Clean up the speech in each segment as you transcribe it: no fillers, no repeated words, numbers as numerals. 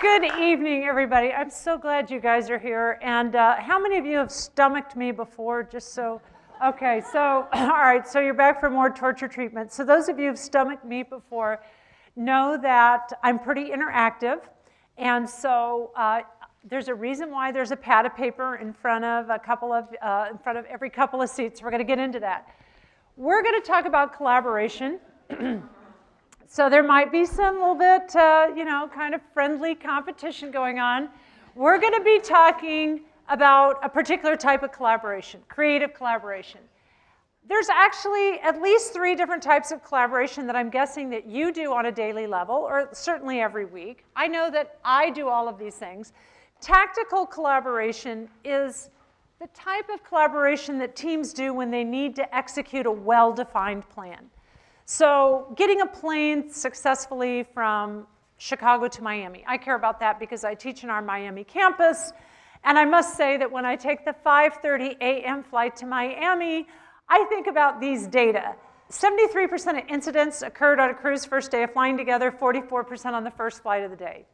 Good evening, everybody. I'm so glad you guys are here. And how many of you have stomached me before? Just so, okay, so, all right, so you're back for more torture treatment. So those of you who've stomached me before know that I'm pretty interactive. And so there's a reason why there's a pad of paper in front of every couple of seats. We're going to get into that. We're going to talk about collaboration. So there might be some little bit, kind of friendly competition going on. We're going to be talking about a particular type of collaboration, creative collaboration. There's actually at least 3 different types of collaboration that I'm guessing that you do on a daily level, or certainly every week. I know that I do all of these things. Tactical collaboration is the type of collaboration that teams do when they need to execute a well-defined plan. So getting a plane successfully from Chicago to Miami. I care about that because I teach in our Miami campus. And I must say that when I take the 5:30 a.m. flight to Miami, I think about these data. 73% of incidents occurred on a crew's first day of flying together, 44% on the first flight of the day.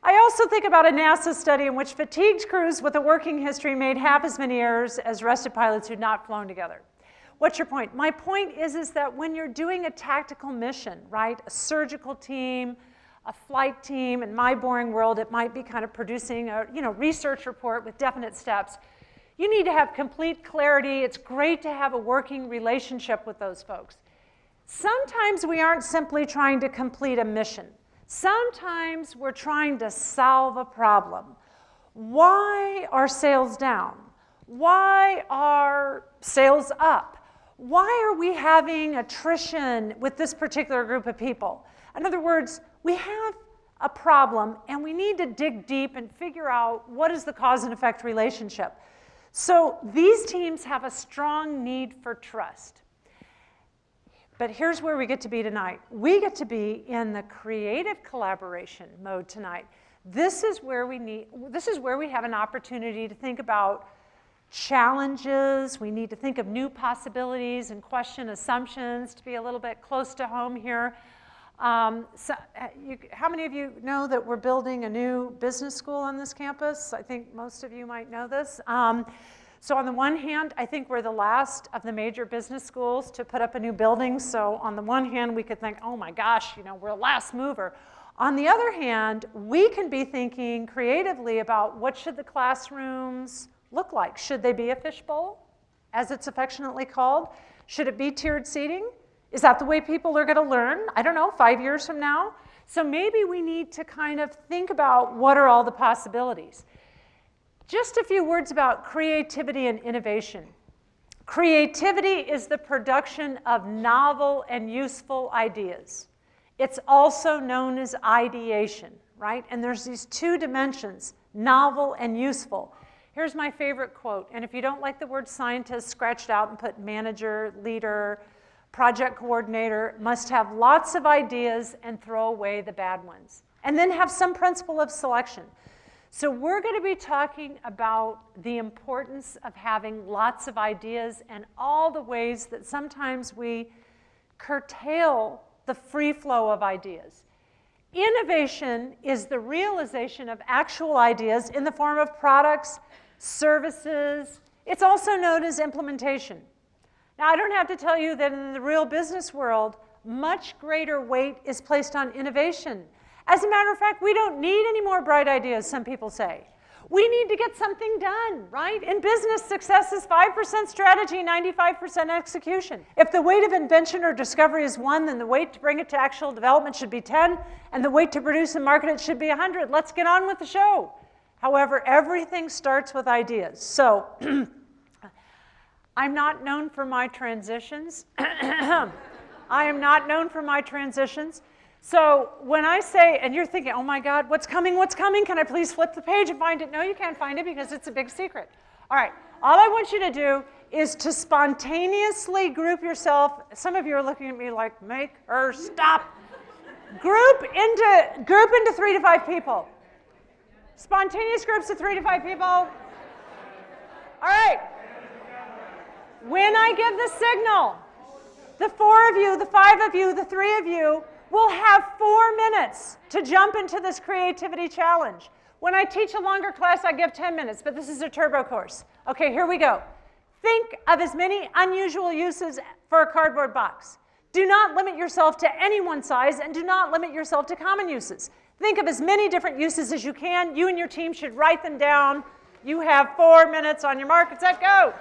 I also think about a NASA study in which fatigued crews with a working history made half as many errors as rested pilots who'd not flown together. What's your point? My point is that when you're doing a tactical mission, right, a surgical team, a flight team, in my boring world, it might be kind of producing a research report with definite steps. You need to have complete clarity. It's great to have a working relationship with those folks. Sometimes we aren't simply trying to complete a mission. Sometimes we're trying to solve a problem. Why are sales down? Why are sales up? Why are we having attrition with this particular group of people? In other words, we have a problem and we need to dig deep and figure out what is the cause and effect relationship. So these teams have a strong need for trust. But here's where we get to be tonight. We get to be in the creative collaboration mode tonight. This is where we have an opportunity to think about challenges. We need to think of new possibilities and question assumptions to be a little bit close to home here. How many of you know that we're building a new business school on this campus? I think most of you might know this. So on the one hand, I think we're the last of the major business schools to put up a new building. So on the one hand, we could think, oh my gosh, we're a last mover. On the other hand, we can be thinking creatively about what should the classrooms look like. Should they be a fishbowl, as it's affectionately called? Should it be tiered seating? Is that the way people are going to learn? I don't know, 5 years from now? So maybe we need to kind of think about what are all the possibilities. Just a few words about creativity and innovation. Creativity is the production of novel and useful ideas. It's also known as ideation, right? And there's these 2 dimensions, novel and useful. Here's my favorite quote, and if you don't like the word scientist, scratch it out and put manager, leader, project coordinator, must have lots of ideas and throw away the bad ones. And then have some principle of selection. So we're going to be talking about the importance of having lots of ideas and all the ways that sometimes we curtail the free flow of ideas. Innovation is the realization of actual ideas in the form of products, services. It's also known as implementation. Now, I don't have to tell you that in the real business world, much greater weight is placed on innovation. As a matter of fact, we don't need any more bright ideas, some people say. We need to get something done, right? In business, success is 5% strategy, 95% execution. If the weight of invention or discovery is 1, then the weight to bring it to actual development should be 10, and the weight to produce and market it should be 100. Let's get on with the show. However, everything starts with ideas. So I'm not known for my transitions. I am not known for my transitions. So when I say, and you're thinking, oh my God, what's coming, what's coming? Can I please flip the page and find it? No, you can't find it because it's a big secret. All right, all I want you to do is to spontaneously group yourself. Some of you are looking at me like, make her stop. Group into 3 to 5 people. Spontaneous groups of 3 to 5 people. All right. When I give the signal, the 4 of you, the 5 of you, the 3 of you we'll have 4 minutes to jump into this creativity challenge. When I teach a longer class, I give 10 minutes, but this is a turbo course. Okay, here we go. Think of as many unusual uses for a cardboard box. Do not limit yourself to any one size, and do not limit yourself to common uses. Think of as many different uses as you can. You and your team should write them down. You have 4 minutes on your mark. Get set, go.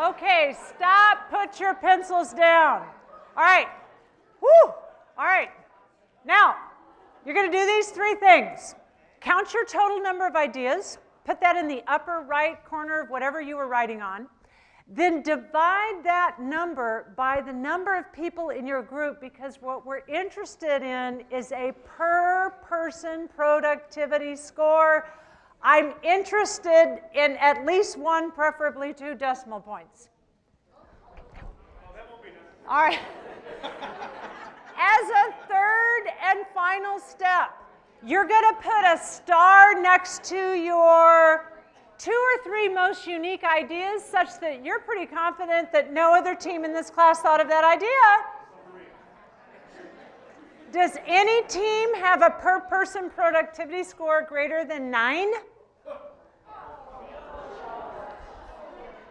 Okay, stop, put your pencils down. All right, woo, all right. Now, you're gonna do these 3 things. Count your total number of ideas, put that in the upper right corner of whatever you were writing on, then divide that number by the number of people in your group, because what we're interested in is a per person productivity score. I'm interested in at least 1, preferably 2 decimal points. All right. As a third and final step, you're going to put a star next to your 2 or 3 most unique ideas, such that you're pretty confident that no other team in this class thought of that idea. Does any team have a per person productivity score greater than 9?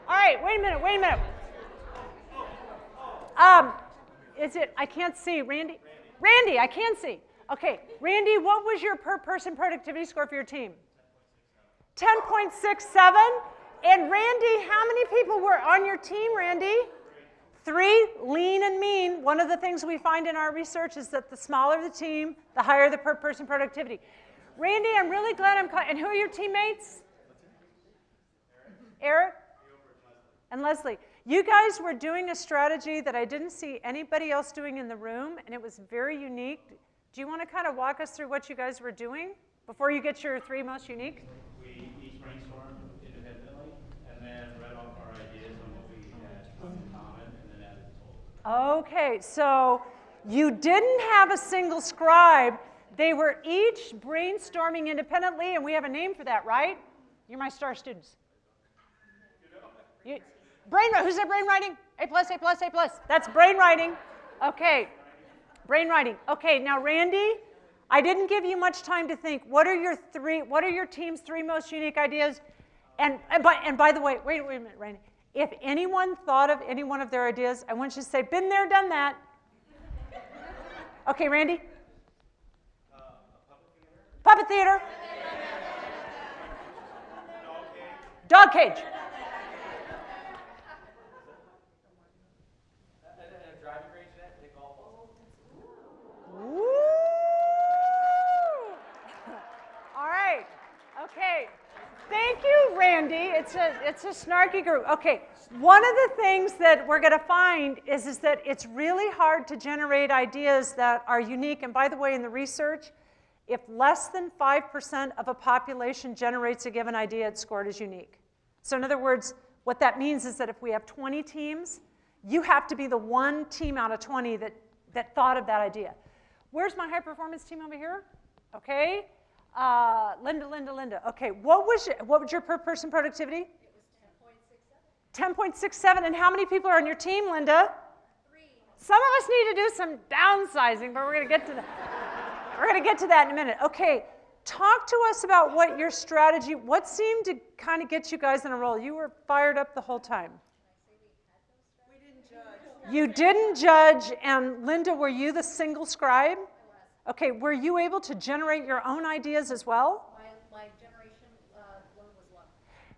All right, wait a minute. Is it, I can't see, Randy? Randy, I can see. Okay, Randy, what was your per person productivity score for your team? 10.67. And Randy, how many people were on your team, Randy? 3, lean and mean. One of the things we find in our research is that the smaller the team, the higher the per person productivity. Randy, I'm really glad and who are your teammates? Eric? And Leslie. You guys were doing a strategy that I didn't see anybody else doing in the room, and it was very unique. Do you want to kind of walk us through what you guys were doing before you get your 3 most unique? We each brainstormed independently and then read off our ideas on what we had in common and then added the total. Okay, so you didn't have a single scribe. They were each brainstorming independently, and we have a name for that, right? You're my star students. Who's that brainwriting? A+, A+. That's brainwriting. Okay, brainwriting. Okay, now Randy, I didn't give you much time to think. What are your team's 3 most unique ideas? And by the way, wait a minute, Randy. If anyone thought of any one of their ideas, I want you to say, been there, done that. Okay, Randy? Puppet theater. Dog cage. All right. Okay. Thank you, Randy. It's a snarky group. Okay. One of the things that we're going to find is that it's really hard to generate ideas that are unique. And by the way, in the research, if less than 5% of a population generates a given idea, it's scored as unique. So in other words, what that means is that if we have 20 teams, you have to be the 1 team out of 20 that thought of that idea. Where's my high-performance team over here? Okay. Linda. Okay, what was your per-person productivity? It was 10.67. And how many people are on your team, Linda? 3. Some of us need to do some downsizing, but we're going to get to that. We're going to get to that in a minute. Okay, talk to us about what your strategy, what seemed to kind of get you guys in a roll. You were fired up the whole time. We didn't judge. You didn't judge, and Linda, were you the single scribe? Okay, were you able to generate your own ideas as well? My generation load was low.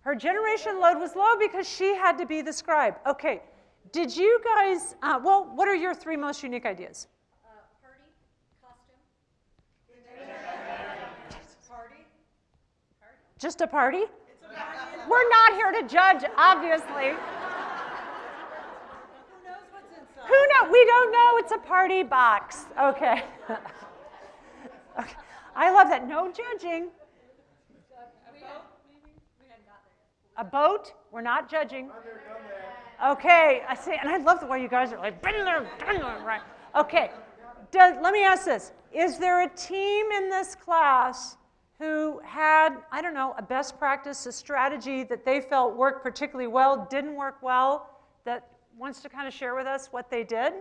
Her generation load was low because she had to be the scribe. Okay, did you guys, what are your 3 most unique ideas? Party, costume. Party. Just a party? It's a party. We're not here to judge, obviously. Who knows what's inside? Who knows? We don't know. It's a party box. Okay. Okay. I love that. No judging. A boat? We're not judging. Okay. I see, and I love the way you guys are like, been there, right? Okay. Let me ask this. Is there a team in this class who had, I don't know, a best practice, a strategy that they felt worked particularly well, didn't work well, that wants to kind of share with us what they did?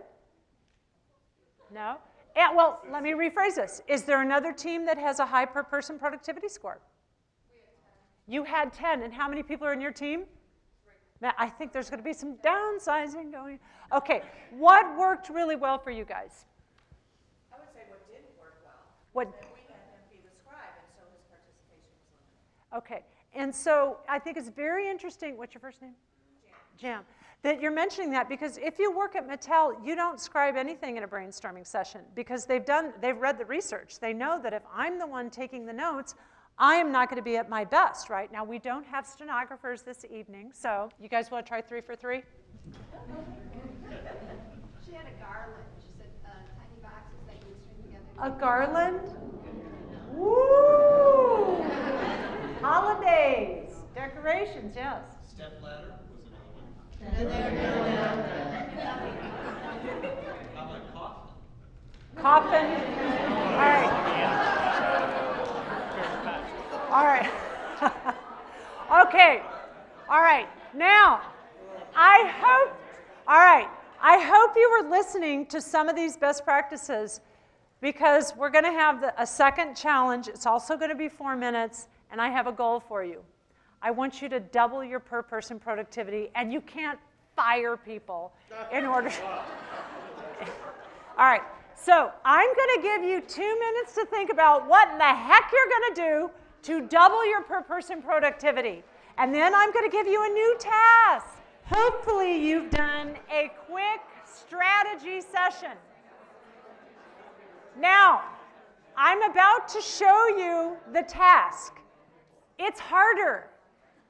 No? Yeah, well, let me rephrase this. Is there another team that has a high per person productivity score? You had 10, and how many people are in your team? Now, I think there's going to be some downsizing going. Okay, what worked really well for you guys? I would say what didn't work well. What? That we had him be the scribe, and so his participation was limited. Okay, and so I think it's very interesting. What's your first name? Jam. That you're mentioning that because if you work at Mattel, you don't scribe anything in a brainstorming session because they've read the research. They know that if I'm the one taking the notes, I am not going to be at my best, right? Now, we don't have stenographers this evening, so you guys want to try 3 for 3? She had a garland. She said tiny boxes that you would string together. A garland? Woo! Holidays, decorations, yes. Step ladder was another one. How about coffin? Coffin. All right. All right. Okay. All right. Now, I hope you were listening to some of these best practices because we're going to have a second challenge. It's also going to be 4 minutes, and I have a goal for you. I want you to double your per person productivity, and you can't fire people in order. All right. So I'm going to give you 2 minutes to think about what in the heck you're going to do to double your per person productivity. And then I'm going to give you a new task. Hopefully you've done a quick strategy session. Now, I'm about to show you the task. It's harder.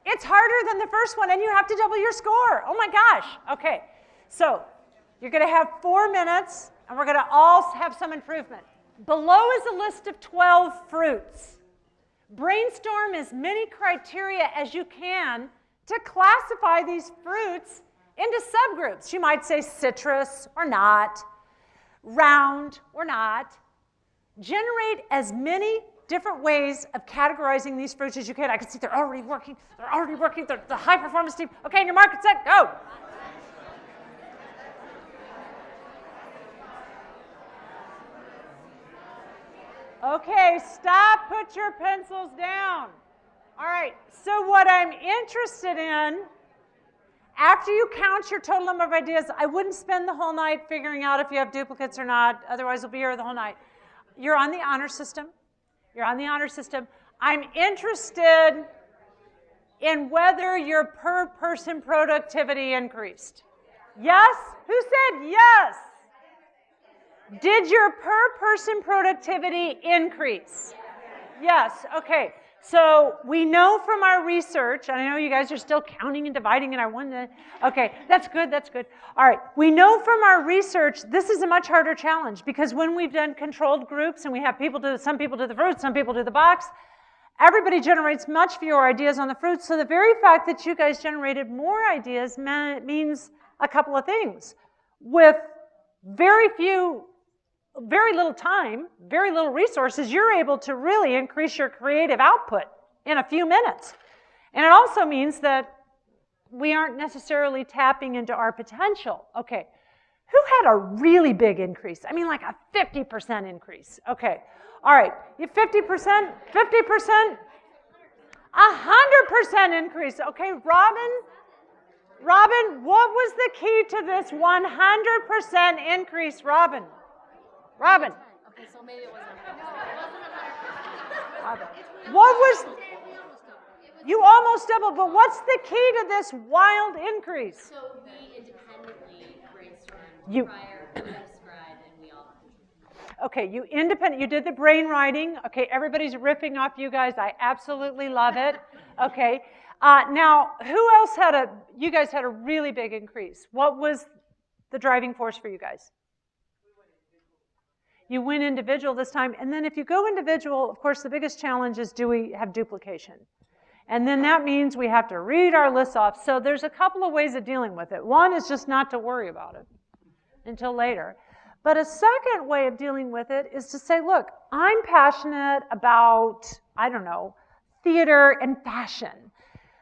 It's harder than the first one, and you have to double your score. Oh my gosh. Okay, so you're going to have 4 minutes, and we're going to all have some improvement. Below is a list of 12 fruits. Brainstorm as many criteria as you can to classify these fruits into subgroups. You might say citrus or not, round or not. Generate as many different ways of categorizing these fruits as you can. I can see they're already working. They're the high performance team. Okay, and your mark, set, go. Okay, stop, put your pencils down. All right, so what I'm interested in, after you count your total number of ideas, I wouldn't spend the whole night figuring out if you have duplicates or not, otherwise we'll be here the whole night. You're on the honor system. You're on the honor system. I'm interested in whether your per person productivity increased. Yes? Who said yes? Did your per person productivity increase? Yes, okay. So we know from our research, and I know you guys are still counting and dividing, and I want to, okay, that's good, that's good. All right, we know from our research this is a much harder challenge because when we've done controlled groups and we have people do, some people do the fruits, some people do the box, everybody generates much fewer ideas on the fruits. So the very fact that you guys generated more ideas means a couple of things. With very little time, very little resources, you're able to really increase your creative output in a few minutes. And it also means that we aren't necessarily tapping into our potential. Okay, who had a really big increase? I mean, like a 50% increase. Okay, all right, you 50%, 50%, 100% increase. Okay, Robin, what was the key to this 100% increase, Robin? Robin. Okay, so maybe it wasn't 100%. What was, you almost doubled, but what's the key to this wild increase? So we independently brainstormed prior to the scribe, and we all contributed. Okay, you did the brain writing. Okay, everybody's riffing off you guys. I absolutely love it. Okay, now who else you guys had a really big increase. What was the driving force for you guys? You went individual this time, and then if you go individual, of course, the biggest challenge is do we have duplication? And then that means we have to read our lists off. So there's a couple of ways of dealing with it. One is just not to worry about it until later. But a second way of dealing with it is to say, look, I'm passionate about I don't know, theater and fashion.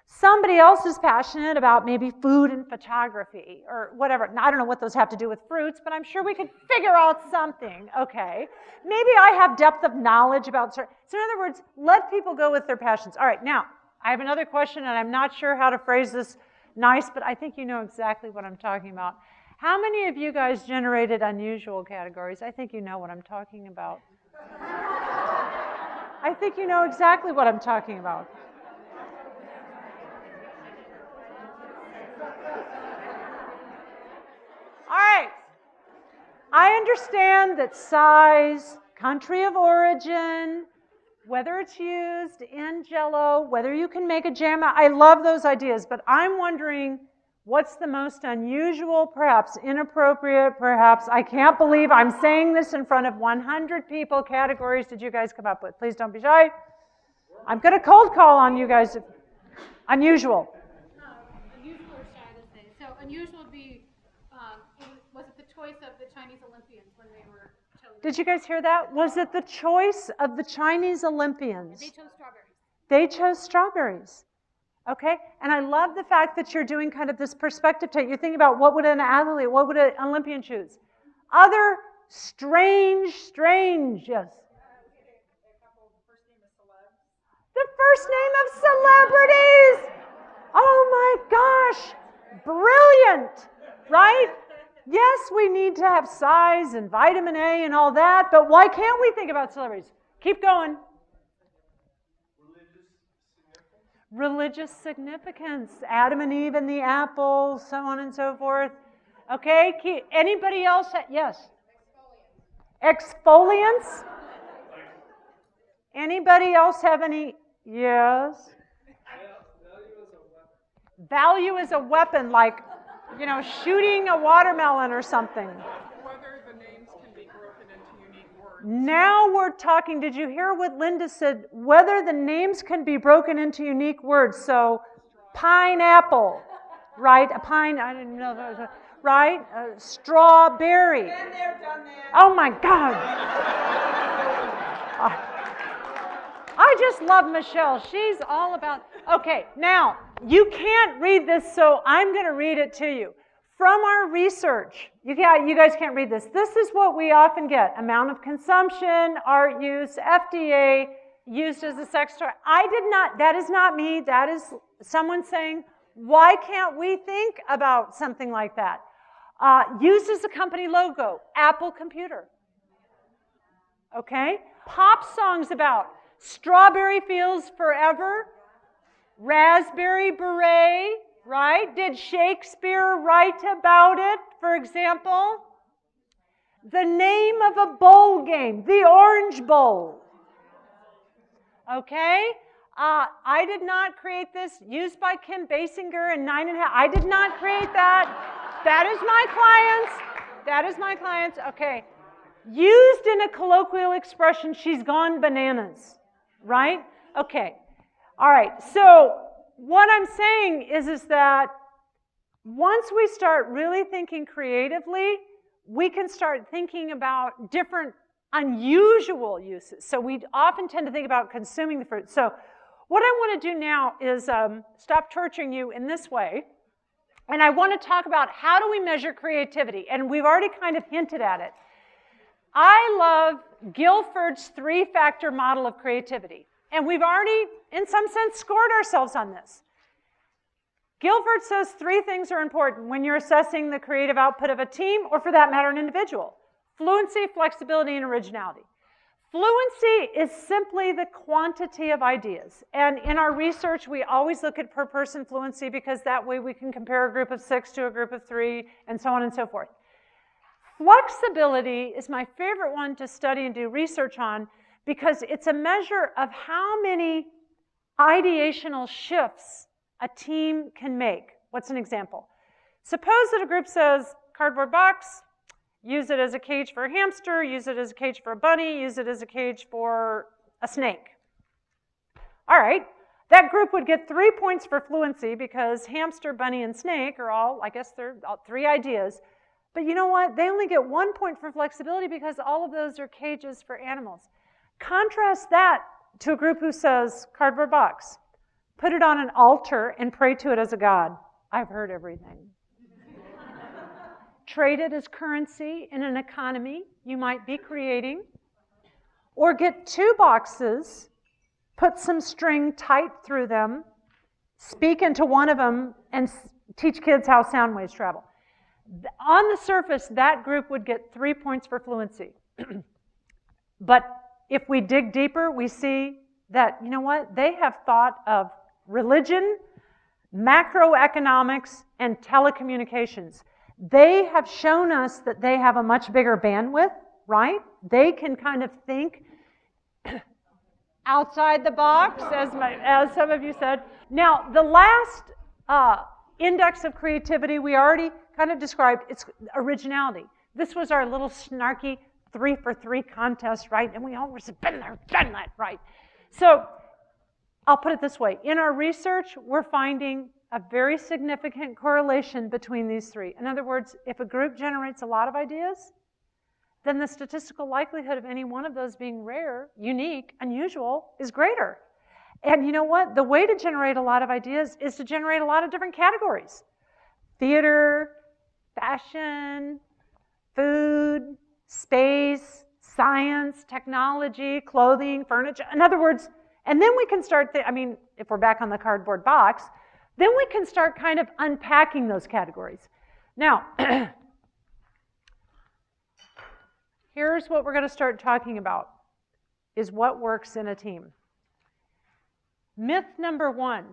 Somebody else is passionate about maybe food and photography or whatever. Now, I don't know what those have to do with fruits, but I'm sure we could figure out something, okay? Maybe I have depth of knowledge about certain. So in other words, let people go with their passions. All right, now, I have another question, and I'm not sure how to phrase this nice, but I think you know exactly what I'm talking about. How many of you guys generated unusual categories? I think you know what I'm talking about. I think you know exactly what I'm talking about. All right. I understand that size, country of origin, whether it's used in Jell-O, whether you can make a jam out, I love those ideas, but I'm wondering what's the most unusual, perhaps inappropriate, perhaps, I can't believe I'm saying this in front of 100 people, categories did you guys come up with? Please don't be shy. I'm going to cold call on you guys. Unusual. Unusual or shy, let's say. So unusual would be, was it the choice of the Chinese Olympians when they were chosen? Did you guys hear that? Was it the choice of the Chinese Olympians? They chose strawberries. They chose strawberries. Okay? And I love the fact that you're doing kind of this perspective take. You're thinking about what would an athlete, what would an Olympian choose? Other strange, yes. The first name of celebrities. Oh my gosh. Brilliant. Right? Yes, we need to have size and vitamin A and all that, but why can't we think about celebrities? Keep going. Religious significance. Adam and Eve and the apple, so on and so forth. Okay, anybody else? Yes? Exfoliants? Anybody else have any? Yes? Value is a weapon, like, you know, shooting a watermelon or something. Whether the names can be broken into unique words. Now we're talking, did you hear what Linda said? Whether the names can be broken into unique words. So, pineapple, right? A pine, I didn't know that was, right? Strawberry. Been there, done that. Oh my God. I just love Michelle. She's all about, okay, now, you can't read this, so I'm going to read it to you. From our research, you guys can't read this. This is what we often get. Amount of consumption, art use, FDA, used as a sex toy. That is not me. That is someone saying, why can't we think about something like that? Used as a company logo, Apple computer. Okay? Pop songs about Strawberry Fields Forever, Raspberry Beret, right? Did Shakespeare write about it, for example? The name of a bowl game, the Orange Bowl. Okay? I did not create this. Used by Kim Basinger in 9.5. I did not create that. That is my clients. That is my clients. Okay. Used in a colloquial expression, she's gone bananas. Right? Okay. All right. So what I'm saying is that once we start really thinking creatively, we can start thinking about different unusual uses. So we often tend to think about consuming the fruit. So what I want to do now is stop torturing you in this way. And I want to talk about how do we measure creativity. And we've already kind of hinted at it. I love Guilford's 3-factor model of creativity. And we've already, in some sense, scored ourselves on this. Guilford says 3 things are important when you're assessing the creative output of a team, or for that matter, an individual. Fluency, flexibility, and originality. Fluency is simply the quantity of ideas. And in our research, we always look at per person fluency because that way we can compare a group of 6 to a group of 3, and so on and so forth. Flexibility is my favorite one to study and do research on because it's a measure of how many ideational shifts a team can make. What's an example? Suppose that a group says, cardboard box, use it as a cage for a hamster, use it as a cage for a bunny, use it as a cage for a snake. All right, that group would get 3 points for fluency because hamster, bunny, and snake are all, I guess they're all 3 ideas. But you know what? They only get 1 point for flexibility because all of those are cages for animals. Contrast that to a group who says, cardboard box, put it on an altar and pray to it as a god. I've heard everything. Trade it as currency in an economy you might be creating. Or get 2 boxes, put some string tight through them, speak into one of them, and teach kids how sound waves travel. On the surface, that group would get 3 points for fluency. But if we dig deeper, we see that, you know what? They have thought of religion, macroeconomics, and telecommunications. They have shown us that they have a much bigger bandwidth, right? They can kind of think outside the box, as some of you said. Now, the last index of creativity we already kind of described, it's originality. This was our little snarky 3 for 3 contest, right? And we always have been there, done that, right? So I'll put it this way. In our research, we're finding a very significant correlation between these 3. In other words, if a group generates a lot of ideas, then the statistical likelihood of any one of those being rare, unique, unusual is greater. And you know what? The way to generate a lot of ideas is to generate a lot of different categories. Theater, fashion, food, space, science, technology, clothing, furniture. In other words, and then we can start, if we're back on the cardboard box, then we can start kind of unpacking those categories. Now, here's what we're going to start talking about, is what works in a team. Myth number 1.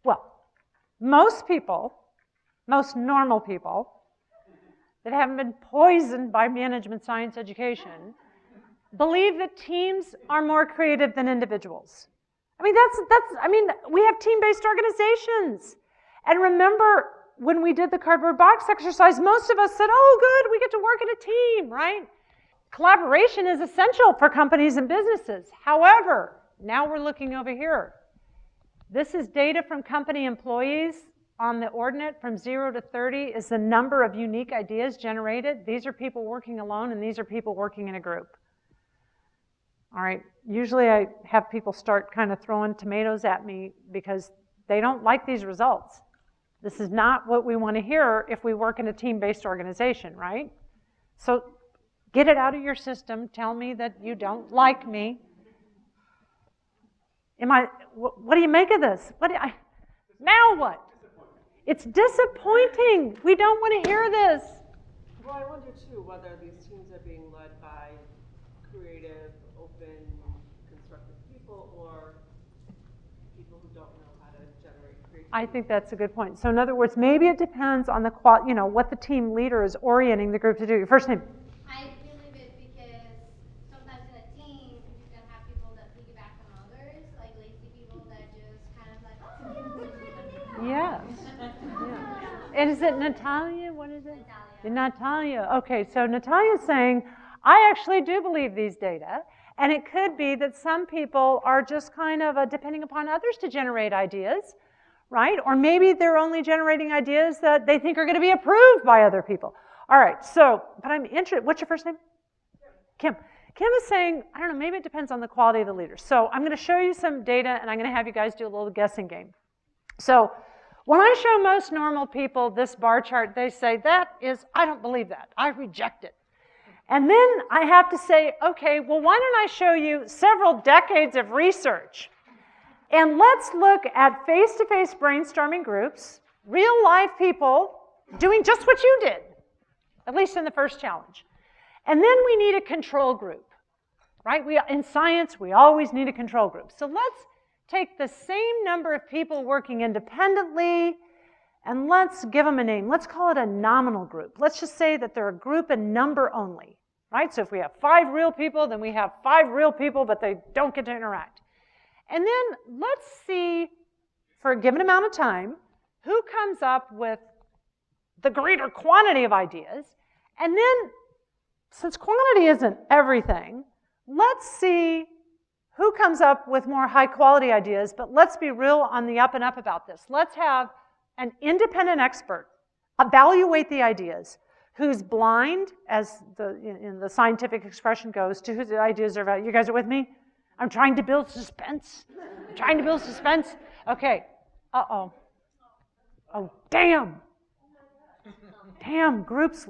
Well, most people, most normal people that haven't been poisoned by management science education believe that teams are more creative than individuals. We have team-based organizations. And remember, when we did the cardboard box exercise, most of us said, oh, good, we get to work in a team, right? Collaboration is essential for companies and businesses. However, now we're looking over here. This is data from company employees on the ordinate from 0 to 30 is the number of unique ideas generated. These are people working alone, and these are people working in a group. All right, usually I have people start kind of throwing tomatoes at me because they don't like these results. This is not what we want to hear if we work in a team-based organization, right? So get it out of your system. Tell me that you don't like me. What do you make of this? Now what? It's disappointing. We don't want to hear this. Well, I wonder too whether these teams are being led by creative, open, constructive people, or people who don't know how to generate creativity. I think that's a good point. So in other words, maybe it depends on the what the team leader is orienting the group to do. Your first name? I believe it because sometimes in a team, you can have people that piggyback on others, like lazy people that just kind of like, oh, Yes. And is it Natalia? What is it? Natalia. Okay, so Natalia's saying, I actually do believe these data, and it could be that some people are just kind of depending upon others to generate ideas, right? Or maybe they're only generating ideas that they think are going to be approved by other people. All right, so, but I'm interested. What's your first name? Kim. Kim is saying, I don't know, maybe it depends on the quality of the leader. So I'm going to show you some data, and I'm going to have you guys do a little guessing game. So when I show most normal people this bar chart, they say, I don't believe that. I reject it. And then I have to say, okay, well, why don't I show you several decades of research? And let's look at face-to-face brainstorming groups, real-life people doing just what you did, at least in the first challenge. And then we need a control group, right? In science, we always need a control group. So let's take the same number of people working independently, and let's give them a name. Let's call it a nominal group. Let's just say that they're a group in number only, right? So if we have 5 real people, then we have 5 real people, but they don't get to interact. And then let's see, for a given amount of time, who comes up with the greater quantity of ideas. And then, since quantity isn't everything, let's see who comes up with more high-quality ideas, but let's be real on the up and up about this. Let's have an independent expert evaluate the ideas, who's blind, as in the scientific expression goes, to who the ideas are about. You guys are with me? I'm trying to build suspense. I'm trying to build suspense. Okay. Uh-oh. Oh, damn. Damn, groups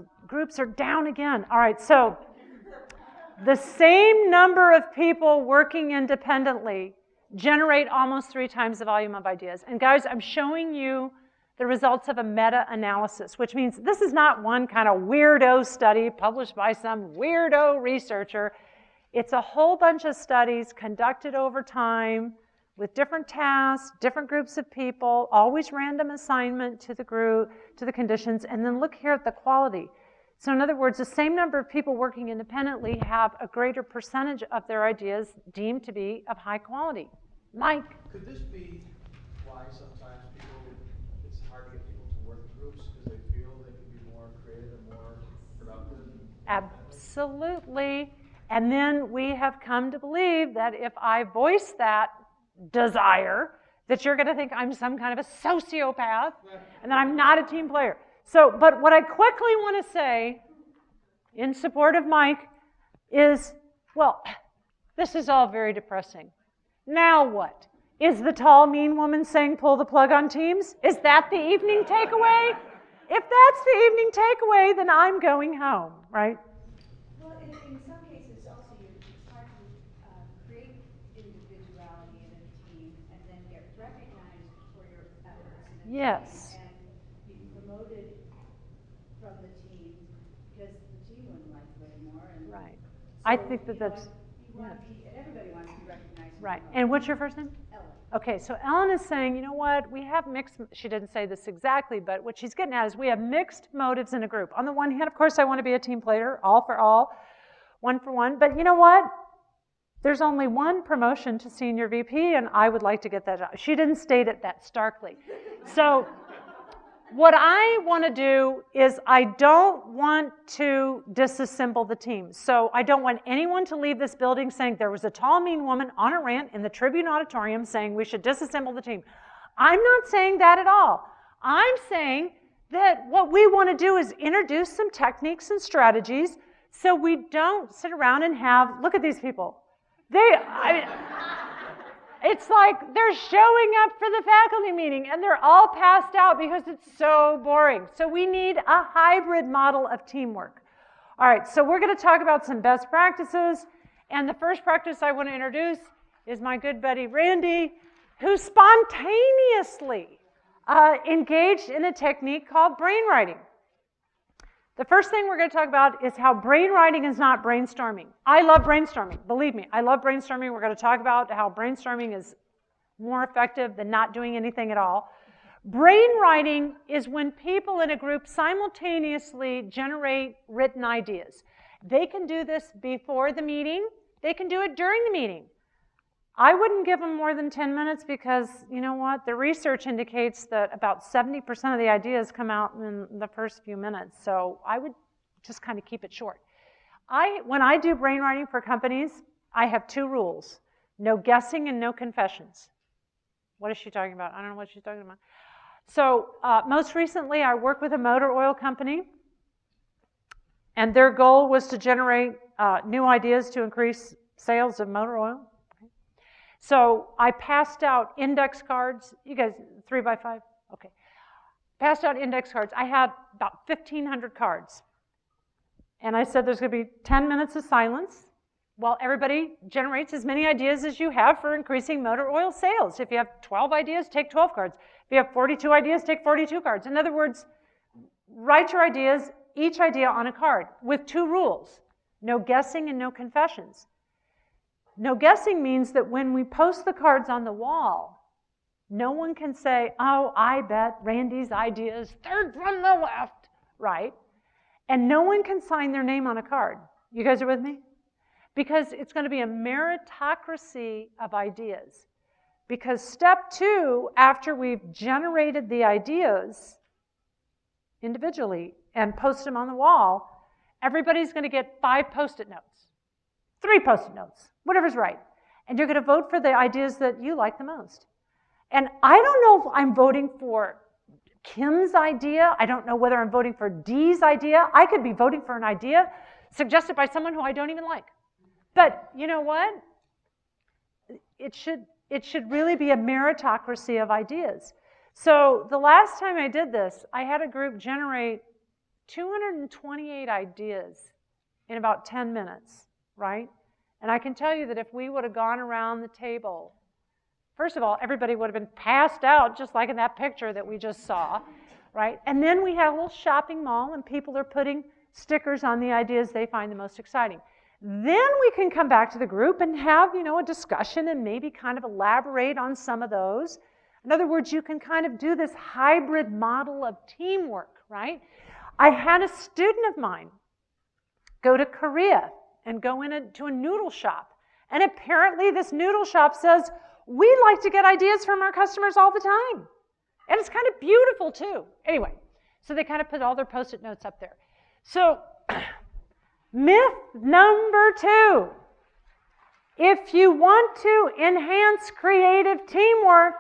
are down again. All right, so the same number of people working independently generate almost 3 times the volume of ideas. And guys, I'm showing you the results of a meta-analysis, which means this is not one kind of weirdo study published by some weirdo researcher. It's a whole bunch of studies conducted over time with different tasks, different groups of people, always random assignment to the group, to the conditions, and then look here at the quality. So in other words, the same number of people working independently have a greater percentage of their ideas deemed to be of high quality. Mike? Could this be why sometimes it's hard to get people to work in groups because they feel they can be more creative and more productive? Absolutely. And then we have come to believe that if I voice that desire, that you're going to think I'm some kind of a sociopath and that I'm not a team player. So, but what I quickly want to say in support of Mike is, well, this is all very depressing. Now what? Is the tall, mean woman saying pull the plug on teams? Is that the evening takeaway? If that's the evening takeaway, then I'm going home, right? Well, in some cases also it's hard to create individuality in a team and then get recognized for your efforts in a Yes. team and be promoted from the team because the team wouldn't like you anymore. And Right. so, I think that that's... everybody wants to be recognized. Right. And what's your first name? Ellen. Okay, so Ellen is saying, you know what, we have mixed, she didn't say this exactly, but what she's getting at is we have mixed motives in a group. On the one hand, of course, I want to be a team player, all for all, one for one, but you know what? There's only one promotion to senior VP, and I would like to get that job. She didn't state it that starkly. So what I want to do is I don't want to disassemble the team. So I don't want anyone to leave this building saying there was a tall, mean woman on a rant in the Tribune Auditorium saying we should disassemble the team. I'm not saying that at all. I'm saying that what we want to do is introduce some techniques and strategies so we don't sit around and have, look at these people. It's like they're showing up for the faculty meeting and they're all passed out because it's so boring. So we need a hybrid model of teamwork. All right, so we're going to talk about some best practices. And the first practice I want to introduce is my good buddy Randy, who spontaneously engaged in a technique called brainwriting. The first thing we're going to talk about is how brainwriting is not brainstorming. I love brainstorming. Believe me, I love brainstorming. We're going to talk about how brainstorming is more effective than not doing anything at all. Brainwriting is when people in a group simultaneously generate written ideas. They can do this before the meeting. They can do it during the meeting. I wouldn't give them more than 10 minutes because, you know what, the research indicates that about 70% of the ideas come out in the first few minutes. So I would just kind of keep it short. When I do brainwriting for companies, I have 2 rules. No guessing and no confessions. What is she talking about? I don't know what she's talking about. So most recently, I worked with a motor oil company, and their goal was to generate new ideas to increase sales of motor oil. So I passed out index cards. You guys, 3 by 5? Okay. Passed out index cards. I had about 1,500 cards. And I said there's going to be 10 minutes of silence while everybody generates as many ideas as you have for increasing motor oil sales. If you have 12 ideas, take 12 cards. If you have 42 ideas, take 42 cards. In other words, write your ideas, each idea on a card with 2 rules. No guessing and no confessions. No guessing means that when we post the cards on the wall, no one can say, oh, I bet Randy's idea is 3rd from the left, right? And no one can sign their name on a card. You guys are with me? Because it's going to be a meritocracy of ideas. Because step 2, after we've generated the ideas individually and post them on the wall, everybody's going to get 5 Post-it notes, 3 Post-it notes, whatever's right. And you're going to vote for the ideas that you like the most. And I don't know if I'm voting for Kim's idea. I don't know whether I'm voting for Dee's idea. I could be voting for an idea suggested by someone who I don't even like. But you know what? it should really be a meritocracy of ideas. So the last time I did this, I had a group generate 228 ideas in about 10 minutes, right? And I can tell you that if we would have gone around the table, first of all, everybody would have been passed out, just like in that picture that we just saw, right? And then we have a little shopping mall, and people are putting stickers on the ideas they find the most exciting. Then we can come back to the group and have, a discussion and maybe kind of elaborate on some of those. In other words, you can kind of do this hybrid model of teamwork, right? I had a student of mine go to Korea and go into a noodle shop. And apparently this noodle shop says, we like to get ideas from our customers all the time. And it's kind of beautiful too. Anyway, so they kind of put all their Post-it notes up there. So myth number 2, if you want to enhance creative teamwork,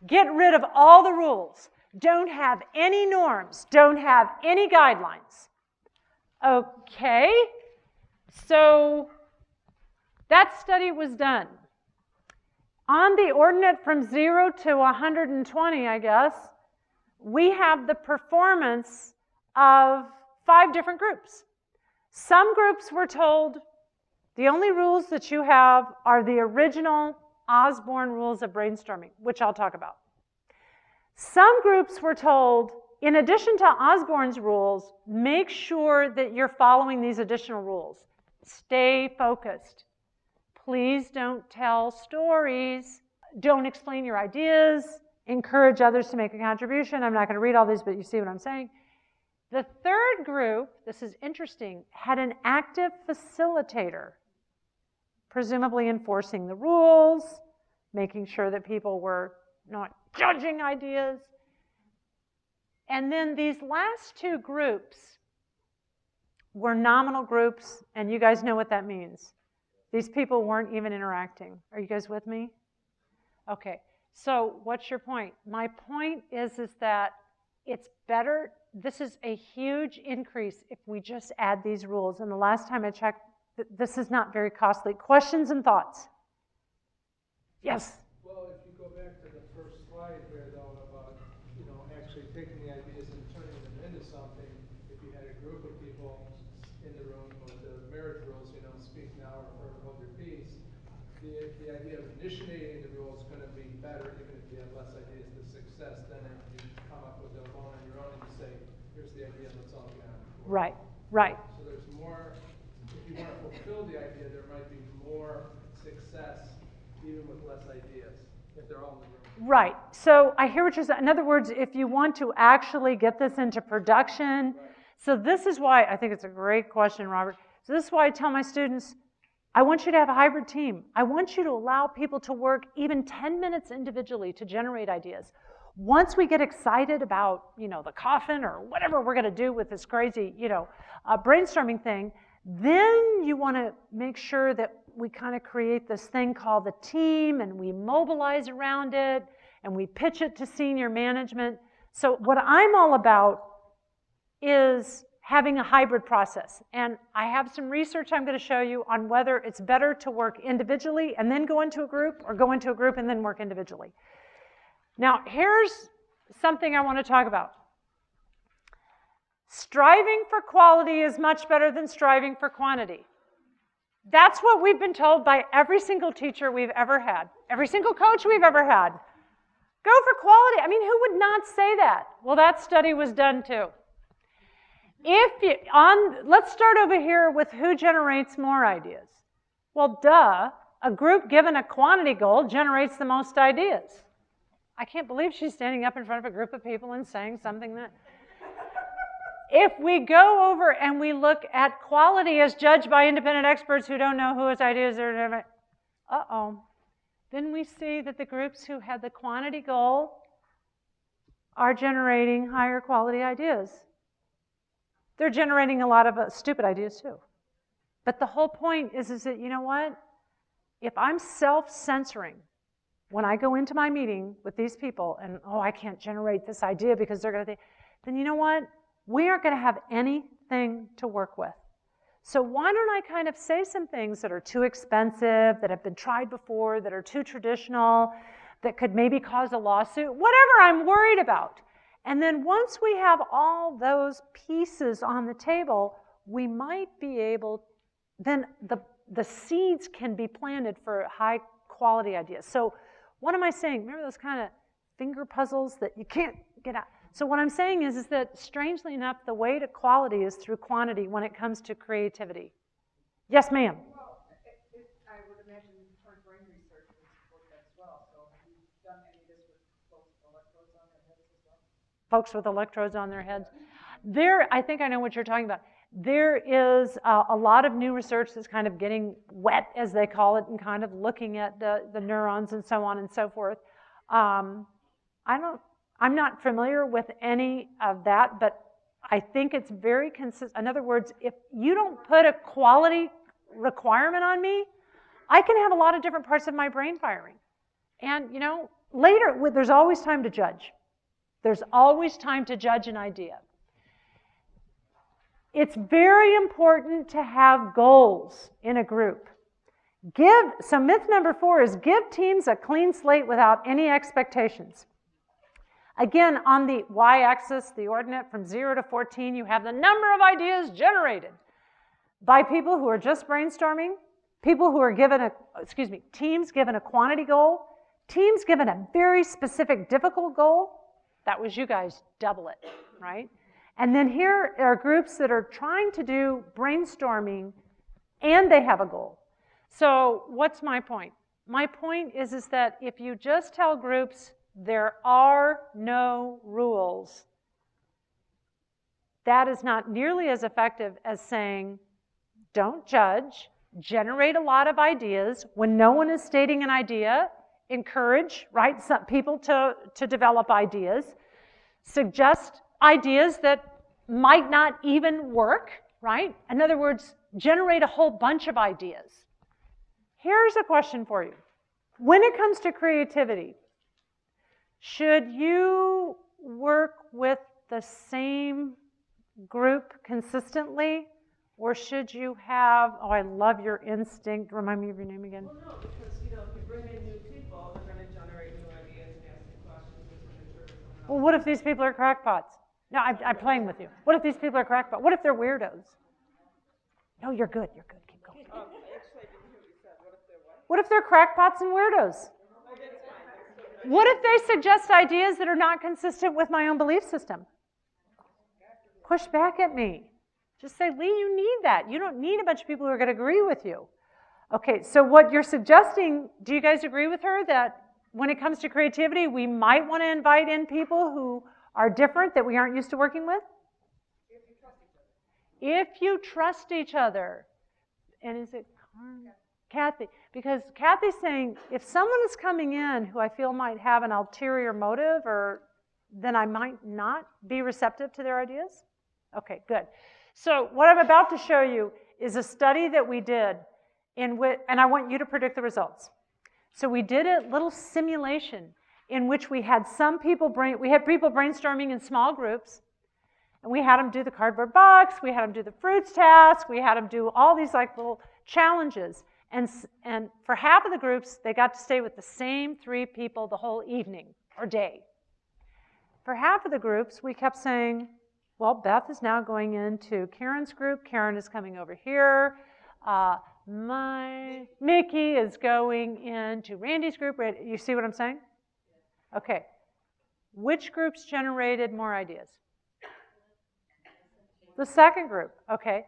get rid of all the rules. Don't have any norms. Don't have any guidelines. Okay, so that study was done. On the ordinate from 0 to 120, I guess, we have the performance of 5 different groups. Some groups were told the only rules that you have are the original Osborne rules of brainstorming, which I'll talk about. Some groups were told, in addition to Osborne's rules, make sure that you're following these additional rules. Stay focused. Please don't tell stories. Don't explain your ideas. Encourage others to make a contribution. I'm not going to read all these, but you see what I'm saying. The third group, this is interesting, had an active facilitator, presumably enforcing the rules, making sure that people were not judging ideas. And then these last 2 groups were nominal groups, and you guys know what that means. These people weren't even interacting. Are you guys with me? Okay, so what's your point? My point is that it's better, this is a huge increase if we just add these rules. And the last time I checked, this is not very costly. Questions and thoughts? Yes? Well, if you go back to the first slide there, though, about, actually taking the ideas and turning them into something, if you had a group of people in the room with the marriage rules, speak now or forever hold your peace, the idea of initiating the rules is going to be better, even if you have less ideas. The success then if you come up with them all on your own and you say, here's the idea, let's all get on board. Right, right. So there's more, if you want to fulfill the idea, there might be more success even with less ideas, if they're all in the room. Right. So I hear what you're saying. In other words, if you want to actually get this into production, right. So this is why, I think it's a great question, Robert. So this is why I tell my students, I want you to have a hybrid team. I want you to allow people to work even 10 minutes individually to generate ideas. Once we get excited about, the coffin or whatever we're going to do with this crazy, brainstorming thing, then you want to make sure that we kind of create this thing called the team, and we mobilize around it, and we pitch it to senior management. So what I'm all about is having a hybrid process. And I have some research I'm going to show you on whether it's better to work individually and then go into a group, or go into a group and then work individually. Now, here's something I want to talk about. Striving for quality is much better than striving for quantity. That's what we've been told by every single teacher we've ever had, every single coach we've ever had. Go for quality. I mean, who would not say that? Well, that study was done too. Let's start over here with who generates more ideas. Well, duh, a group given a quantity goal generates the most ideas. I can't believe she's standing up in front of a group of people and saying something that... If we go over and we look at quality as judged by independent experts who don't know whose ideas are, then we see that the groups who had the quantity goal are generating higher quality ideas. They're generating a lot of stupid ideas too. But the whole point is that, you know what? If I'm self-censoring when I go into my meeting with these people and, I can't generate this idea because they're going to think, then you know what? We aren't going to have anything to work with. So why don't I kind of say some things that are too expensive, that have been tried before, that are too traditional, that could maybe cause a lawsuit, whatever I'm worried about. And then once we have all those pieces on the table, we might be able, then the seeds can be planted for high quality ideas. So what am I saying? Remember those kind of finger puzzles that you can't get out? So what I'm saying is that strangely enough, the way to quality is through quantity when it comes to creativity. Yes, ma'am? Well, I would imagine toward brain research would support that as well. So have you done any of this with folks with electrodes on their heads as well? Folks with electrodes on their heads. I think I know what you're talking about. There is a lot of new research that's kind of getting wet, as they call it, and kind of looking at the neurons and so on and so forth. I'm not familiar with any of that, but I think it's very consistent. In other words, if you don't put a quality requirement on me, I can have a lot of different parts of my brain firing. And, you know, later, there's always time to judge. There's always time to judge an idea. It's very important to have goals in a group. So myth number 4 is give teams a clean slate without any expectations. Again, on the y-axis, the ordinate from 0 to 14, you have the number of ideas generated by people who are just brainstorming, people who are given teams given a quantity goal, teams given a very specific difficult goal. That was you guys, double it, right? And then here are groups that are trying to do brainstorming and they have a goal. So what's my point? My point is that if you just tell groups there are no rules, that is not nearly as effective as saying don't judge, generate a lot of ideas. When no one is stating an idea, encourage, right, some people to develop ideas, suggest ideas that might not even work, right? In other words, generate a whole bunch of ideas. Here's a question for you. When it comes to creativity, should you work with the same group consistently, or should you have, oh, I love your instinct. Remind me of your name again. Well, no, because, you know, if you bring in new people, they're going to generate new ideas and ask new questions. It's going to trigger someone else. Well, what if these people are crackpots? No, I'm playing with you. What if these people are crackpots? What if they're weirdos? No, you're good. You're good. Keep going. Actually, I didn't hear what you said. What if they're what? What if they're crackpots and weirdos? What if they suggest ideas that are not consistent with my own belief system? Push back at me. Just say, Leigh, you need that. You don't need a bunch of people who are going to agree with you. Okay, so what you're suggesting, do you guys agree with her that when it comes to creativity, we might want to invite in people who are different, that we aren't used to working with? If you trust each other. And is it Kathy? Because Kathy's saying, if someone is coming in who I feel might have an ulterior motive, then I might not be receptive to their ideas. Okay, good. So what I'm about to show you is a study that we did, and I want you to predict the results. So we did a little simulation in which we had people brainstorming in small groups, and we had them do the cardboard box, we had them do the fruits task, we had them do all these like little challenges. And for half of the groups, they got to stay with the same 3 people the whole evening or day. For half of the groups, we kept saying, well, Beth is now going into Karen's group. Karen is coming over here. Mickey is going into Randy's group. You see what I'm saying? Okay. Which groups generated more ideas? The second group. Okay.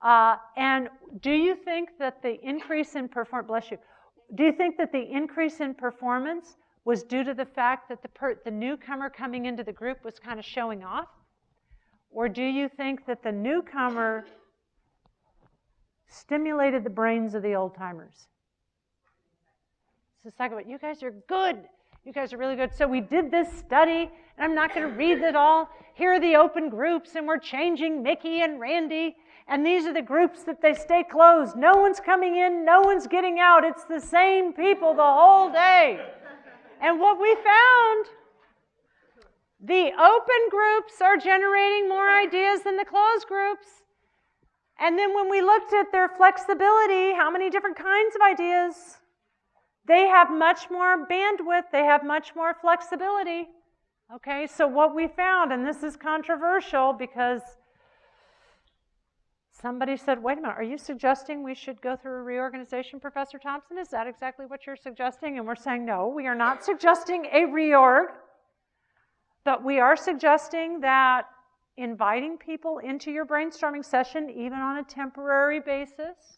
And do you think that the increase in performance, do you think that the increase in performance was due to the fact that the newcomer coming into the group was kind of showing off? Or do you think that the newcomer stimulated the brains of the old timers? It's the second one. You guys are good. You guys are really good. So we did this study, and I'm not going to read it all. Here are the open groups, and we're changing Mickey and Randy. And these are the groups that they stay closed. No one's coming in, no one's getting out. It's the same people the whole day. And what we found, the open groups are generating more ideas than the closed groups. And then when we looked at their flexibility, how many different kinds of ideas? They have much more bandwidth, they have much more flexibility. Okay, so what we found, and this is controversial because somebody said, wait a minute, are you suggesting we should go through a reorganization, Professor Thompson? Is that exactly what you're suggesting? And we're saying, no, we are not suggesting a reorg, but we are suggesting that inviting people into your brainstorming session, even on a temporary basis,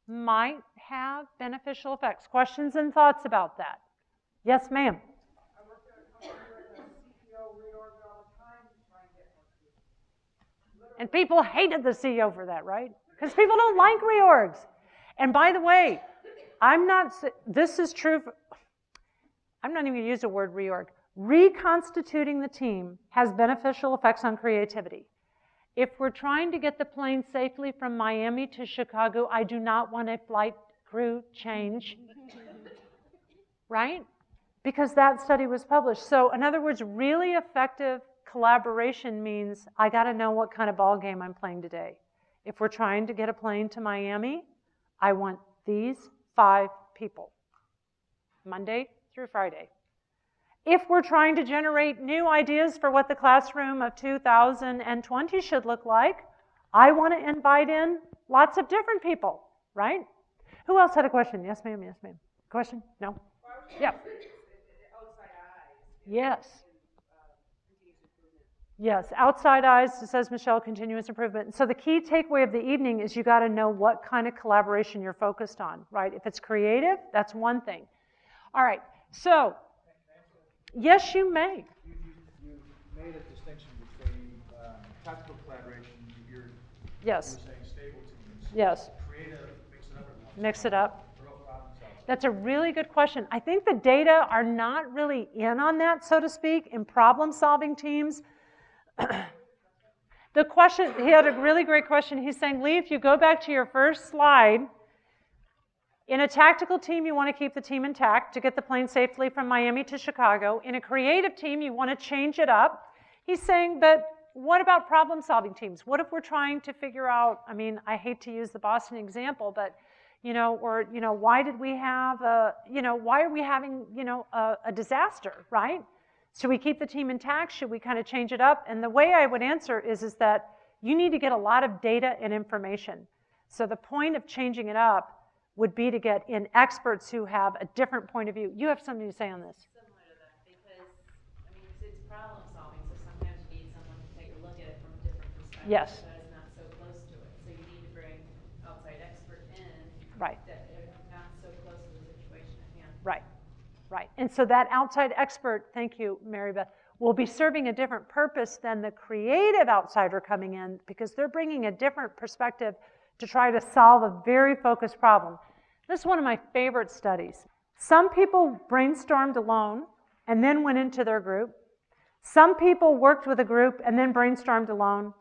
might have beneficial effects. Questions and thoughts about that? Yes, ma'am. I work at a company where the CEO reorgs all the time to try and get more people. And people hated the CEO for that, right? Because people don't like reorgs. And by the way, this is true, I'm not even going to use the word reorg. Reconstituting the team has beneficial effects on creativity. If we're trying to get the plane safely from Miami to Chicago, I do not want a flight crew change, right? Because that study was published. So in other words, really effective collaboration means I got to know what kind of ball game I'm playing today. If we're trying to get a plane to Miami, I want these 5 people, Monday through Friday. If we're trying to generate new ideas for what the classroom of 2020 should look like, I want to invite in lots of different people, right? Who else had a question? Yes, ma'am, yes, ma'am. Question? No? Yeah. Outside eyes. Yes. Yes, outside eyes, says Michelle, continuous improvement. So the key takeaway of the evening is you got to know what kind of collaboration you're focused on, right? If it's creative, that's one thing. All right, so, yes, you may. You made a distinction between tactical collaboration, Yes. you're saying stable teams. Yes. Creative, mix it up. Mix it up. Real problem solving. That's a really good question. I think the data are not really in on that, so to speak, in problem-solving teams. The question, he had a really great question. He's saying, Leigh, if you go back to your first slide, in a tactical team, you want to keep the team intact to get the plane safely from Miami to Chicago. In a creative team, you want to change it up. He's saying, but what about problem-solving teams? What if we're trying to figure out, I mean, I hate to use the Boston example, but, why did we have why are we having, a disaster, right? Should we keep the team intact? Should we kind of change it up? And the way I would answer is that you need to get a lot of data and information. So the point of changing it up would be to get in experts who have a different point of view. You have something to say on this. Similar to that, because, it's problem solving, so sometimes you need someone to take a look at it from a different perspective. Yes. That is not so close to it. So you need to bring outside expert in. Right. That are not so close to the situation at hand. Right. Right, and so that outside expert, thank you, Mary Beth, will be serving a different purpose than the creative outsider coming in because they're bringing a different perspective to try to solve a very focused problem. This is one of my favorite studies. Some people brainstormed alone and then went into their group. Some people worked with a group and then brainstormed alone.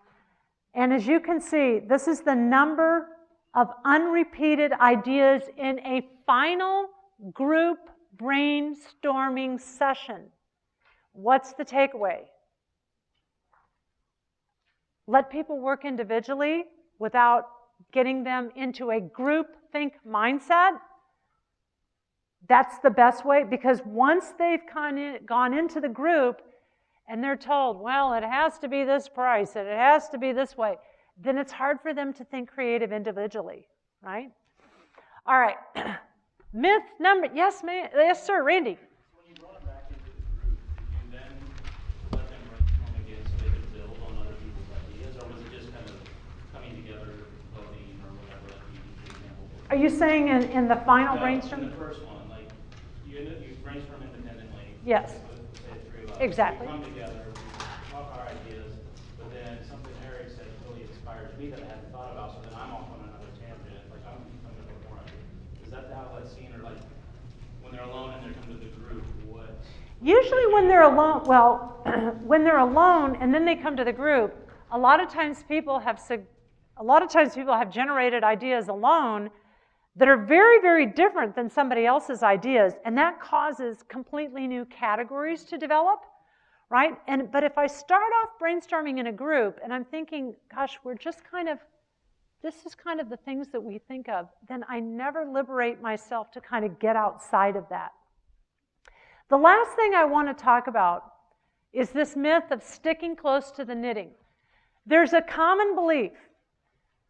And as you can see, this is the number of unrepeated ideas in a final group brainstorming session. What's the takeaway? Let people work individually without getting them into a group think mindset. That's the best way, because once they've gone into the group and they're told, well, it has to be this price and it has to be this way, then it's hard for them to think creative individually, right? All right. Myth number, yes, ma'am, yes, sir, Randy. So when you brought them back into the group, did you then let them brainstorm again so they could build on other people's ideas, or was it just kind of coming together, voting, or whatever, like you used the example for? Are you saying in the final brainstorm? In the first one, like you brainstorm independently. Yes. With, say, 3 of us. Exactly. We come together, we talk our ideas, but then something Eric said really inspires me that I hadn't thought about, so then I'm off on another tangent, like I'm coming up with more ideas. Is that how that's seen, or like when they're alone and they're coming to the group, what? Usually when they're alone, well, when they're alone and then they come to the group, a lot of times people have generated ideas alone that are very, very different than somebody else's ideas, and that causes completely new categories to develop, right? But if I start off brainstorming in a group and I'm thinking, gosh, we're just kind of this is kind of the things that we think of, then I never liberate myself to kind of get outside of that. The last thing I want to talk about is this myth of sticking close to the knitting. There's a common belief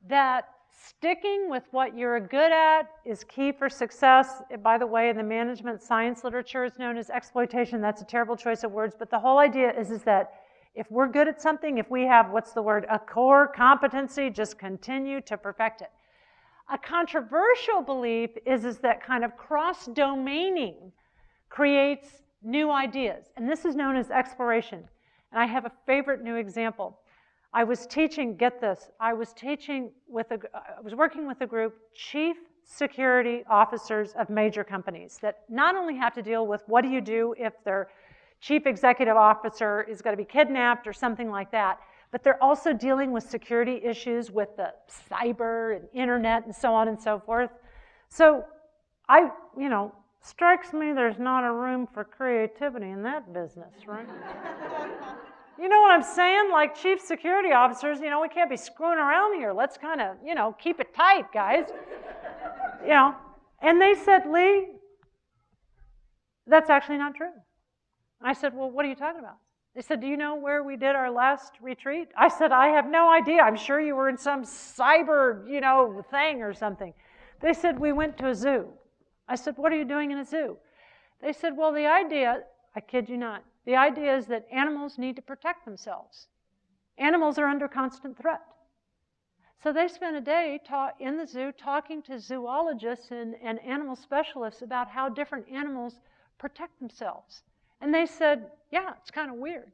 that sticking with what you're good at is key for success. By the way, in the management science literature, it's known as exploitation. That's a terrible choice of words, but the whole idea is that if we're good at something, if we have, what's the word, a core competency, just continue to perfect it. A controversial belief is that kind of cross-domaining creates new ideas, and this is known as exploration. And I have a favorite new example. I was teaching, get this, I was working with a group, chief security officers of major companies that not only have to deal with what do you do if their chief executive officer is going to be kidnapped or something like that, but they're also dealing with security issues with the cyber and internet and so on and so forth. So strikes me there's not a room for creativity in that business, right? You know what I'm saying? Like chief security officers, we can't be screwing around here. Let's kind of, keep it tight, guys. And they said, Leigh, that's actually not true. I said, well, what are you talking about? They said, do you know where we did our last retreat? I said, I have no idea. I'm sure you were in some cyber, thing or something. They said, we went to a zoo. I said, what are you doing in a zoo? They said, well, the idea, I kid you not, the idea is that animals need to protect themselves. Animals are under constant threat. So they spent a day in the zoo talking to zoologists and animal specialists about how different animals protect themselves. And they said, yeah, it's kind of weird,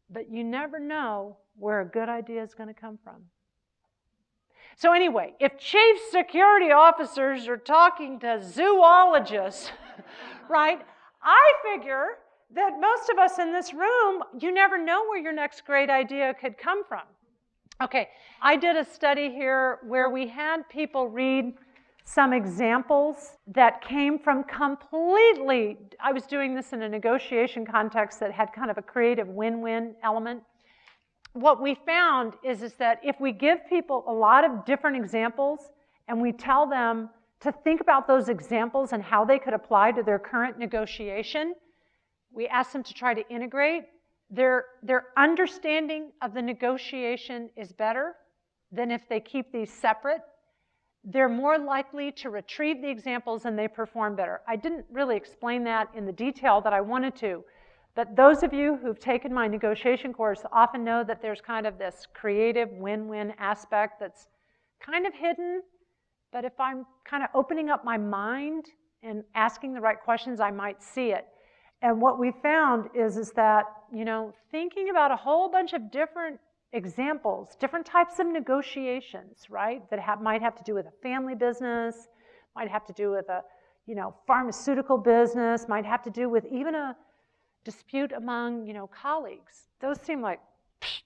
but you never know where a good idea is going to come from. So anyway, if chief security officers are talking to zoologists, right, I figure that most of us in this room, you never know where your next great idea could come from. Okay, I did a study here where we had people read some examples that came from completely, I was doing this in a negotiation context that had kind of a creative win-win element. What we found is that if we give people a lot of different examples and we tell them to think about those examples and how they could apply to their current negotiation, we ask them to try to integrate, their understanding of the negotiation is better than if they keep these separate. They're more likely to retrieve the examples and they perform better. I didn't really explain that in the detail that I wanted to, but those of you who've taken my negotiation course often know that there's kind of this creative win-win aspect that's kind of hidden, but if I'm kind of opening up my mind and asking the right questions, I might see it. And what we found is that, thinking about a whole bunch of different examples, different types of negotiations, right, that might have to do with a family business, might have to do with a, pharmaceutical business, might have to do with even a dispute among, colleagues. Those seem like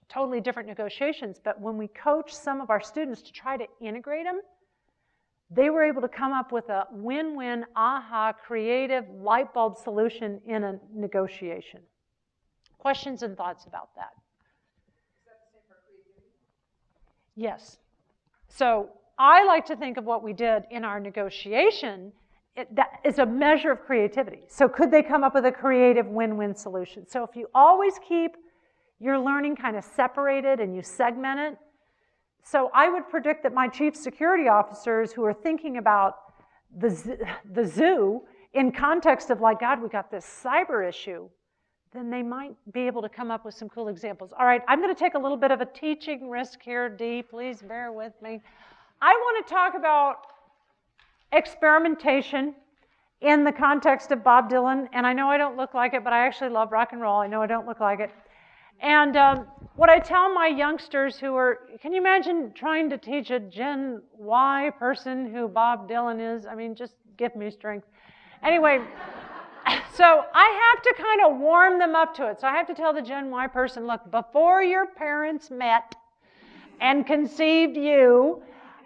totally different negotiations, but when we coach some of our students to try to integrate them, they were able to come up with a win-win, aha, creative light bulb solution in a negotiation. Questions and thoughts about that? Yes. So I like to think of what we did in our negotiation that is a measure of creativity. So could they come up with a creative win-win solution? So if you always keep your learning kind of separated and you segment it, so I would predict that my chief security officers who are thinking about the zoo in context of like, God, we got this cyber issue, then they might be able to come up with some cool examples. All right, I'm going to take a little bit of a teaching risk here, Dee. Please bear with me. I want to talk about experimentation in the context of Bob Dylan. And I know I don't look like it, but I actually love rock and roll. I know I don't look like it. And what I tell my youngsters who are, can you imagine trying to teach a Gen Y person who Bob Dylan is? I mean, just give me strength. Anyway, so I have to kind of warm them up to it. So I have to tell the Gen Y person, look, before your parents met and conceived you,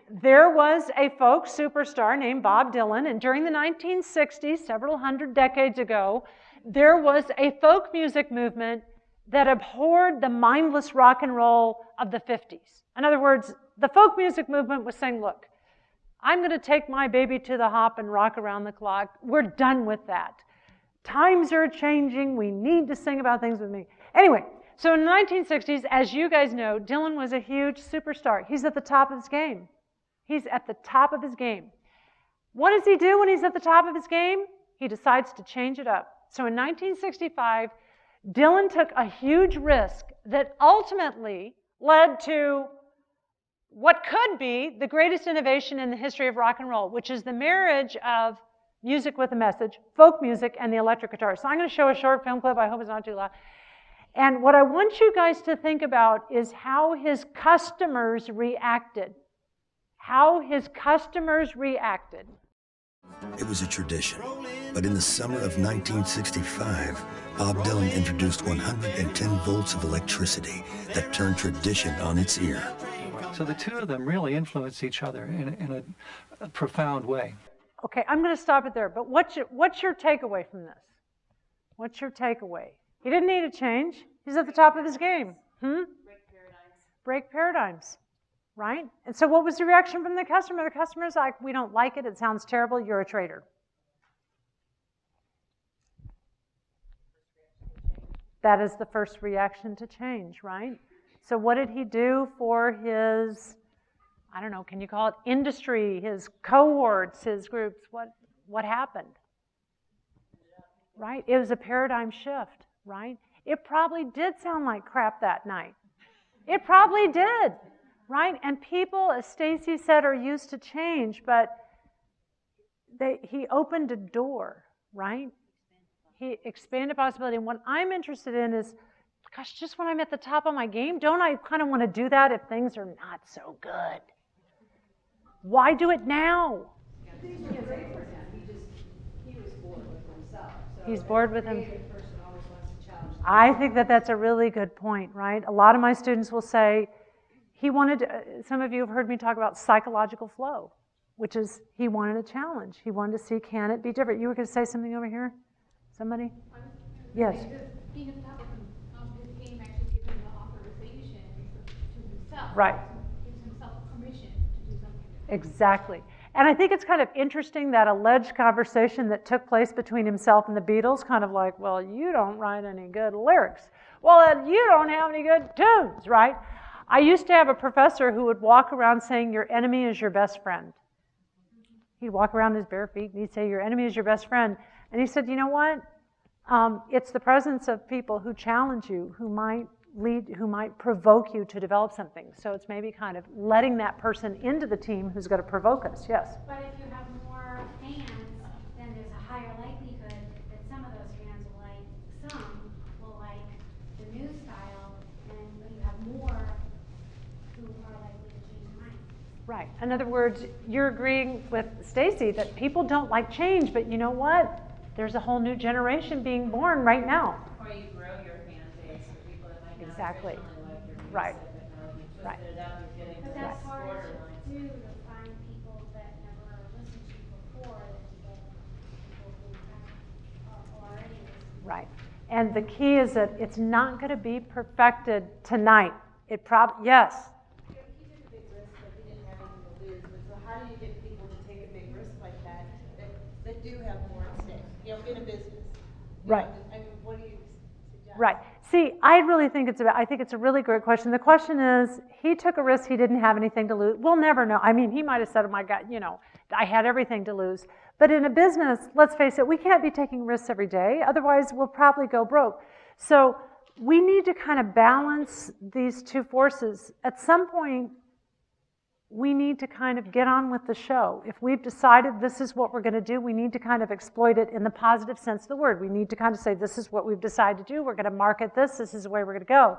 there was a folk superstar named Bob Dylan. And during the 1960s, several hundred decades ago, there was a folk music movement that abhorred the mindless rock and roll of the 50s. In other words, the folk music movement was saying, look, I'm going to take my baby to the hop and rock around the clock. We're done with that. Times are changing. We need to sing about things with me. Anyway, so in the 1960s, as you guys know, Dylan was a huge superstar. He's at the top of his game. He's at the top of his game. What does he do when he's at the top of his game? He decides to change it up. So in 1965, Dylan took a huge risk that ultimately led to what could be the greatest innovation in the history of rock and roll, which is the marriage of music with a message, folk music, and the electric guitar. So I'm going to show a short film clip. I hope it's not too loud. And what I want you guys to think about is how his customers reacted. How his customers reacted. It was a tradition, but in the summer of 1965, Bob Dylan introduced 110 volts of electricity that turned tradition on its ear. So the two of them really influence each other in a profound way. Okay, I'm going to stop it there, but what's your takeaway from this? What's your takeaway? He didn't need a change. He's at the top of his game. Break paradigms. Break paradigms, right? And so what was the reaction from the customer? The customer's like, we don't like it. It sounds terrible. You're a traitor. That is the first reaction to change, right? So what did he do for his, I don't know, can you call it industry, his cohorts, his groups? What happened? Right? It was a paradigm shift, right? It probably did sound like crap that night. It probably did, right? And people, as Stacy said, are used to change, but he opened a door, right? He expanded possibility. And what I'm interested in is, gosh, just when I'm at the top of my game, don't I kind of want to do that if things are not so good? Why do it now? Things were great for him. He was bored with himself. So He's bored with him. A creative person always wants to challenge. I think that's a really good point, right? A lot of my students will say, some of you have heard me talk about psychological flow, which is he wanted a challenge. He wanted to see, can it be different? You were going to say something over here? Somebody? Yes. Being at the top of his game actually gives him the authorization to himself. Right. Gives himself permission to do something. Exactly. And I think it's kind of interesting that alleged conversation that took place between himself and the Beatles, kind of like, well, you don't write any good lyrics. Well, then you don't have any good tunes, right? I used to have a professor who would walk around saying, your enemy is your best friend. He'd walk around his bare feet and he'd say, your enemy is your best friend. And he said, you know what? It's the presence of people who challenge you, who might provoke you to develop something. So it's maybe kind of letting that person into the team who's going to provoke us. Yes? But if you have more fans, then there's a higher likelihood that some of those fans will like the new style, and you have more who are likely to change their mind. Right. In other words, you're agreeing with Stacy that people don't like change, but you know what? There's a whole new generation being born right now. Or you grow your fan base for people that might not Exactly. traditionally like your music, Right. but now you twisted Right. it up and getting to But the that's harder borderline. to do, to find people that never listened to you before than to get people who have already listened. Right. And the key is that it's not going to be perfected tonight. Yes. He took a big risk, but he didn't have anything to lose. But so how do you get people to take a big risk like that do have more at stake, in a business? Right. I mean, what do you suggest? Right. See, I think it's a really great question. The question is, he took a risk, he didn't have anything to lose. We'll never know. I mean, he might have said, oh my God, I had everything to lose. But in a business, let's face it, we can't be taking risks every day. Otherwise, we'll probably go broke. So we need to kind of balance these two forces. At some point, we need to kind of get on with the show. If we've decided this is what we're going to do, we need to kind of exploit it in the positive sense of the word. We need to kind of say, this is what we've decided to do. We're going to market this. This is the way we're going to go.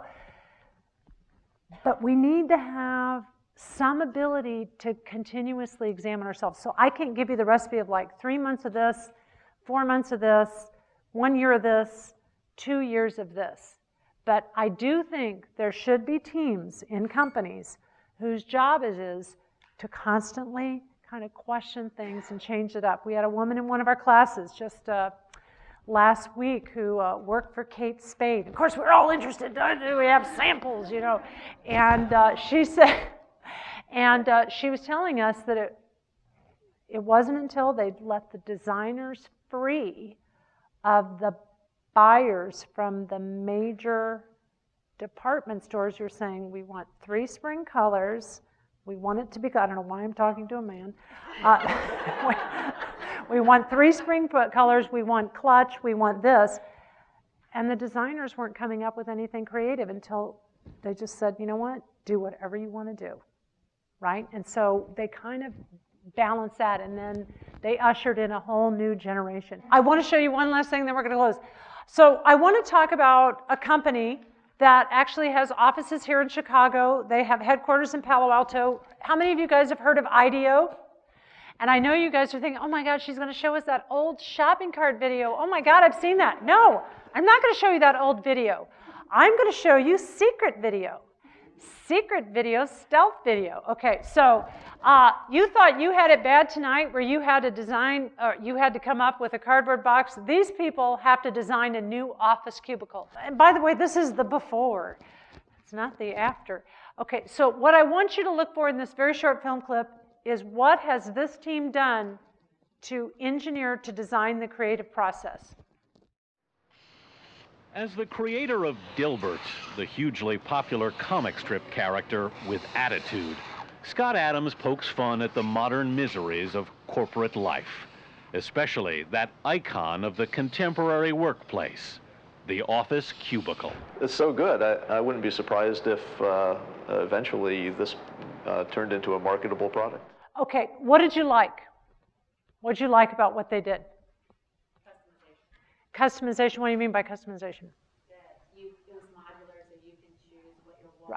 But we need to have some ability to continuously examine ourselves. So I can't give you the recipe of like 3 months of this, 4 months of this, 1 year of this, 2 years of this. But I do think there should be teams in companies whose job it is to constantly kind of question things and change it up. We had a woman in one of our classes just last week who worked for Kate Spade. Of course, we're all interested. Do we have samples, you know? And she said, and she was telling us that it wasn't until they'd let the designers free of the buyers from the major department stores who are saying, we want 3 spring colors. We want it to be, I don't know why I'm talking to a man. We want 3 spring colors, we want clutch, we want this. And the designers weren't coming up with anything creative until they just said, you know what, do whatever you want to do, right? And so they kind of balanced that, and then they ushered in a whole new generation. I want to show you one last thing, then we're going to close. So I want to talk about a company that actually has offices here in Chicago. They have headquarters in Palo Alto. How many of you guys have heard of IDEO? And I know you guys are thinking, oh my God, she's going to show us that old shopping cart video. Oh my God, I've seen that. No, I'm not going to show you that old video. I'm going to show you secret video. Secret video, stealth video. Okay, so you thought you had it bad tonight where you had to design, or you had to come up with a cardboard box. These people have to design a new office cubicle. And by the way, this is the before. It's not the after. Okay, so what I want you to look for in this very short film clip is what has this team done to engineer, to design the creative process. As the creator of Dilbert, the hugely popular comic strip character with attitude, Scott Adams pokes fun at the modern miseries of corporate life, especially that icon of the contemporary workplace, the office cubicle. It's so good. I wouldn't be surprised if eventually this turned into a marketable product. Okay, what did you like? What did you like about what they did? Customization, what do you mean by customization? It was modular, so you can choose what your wall.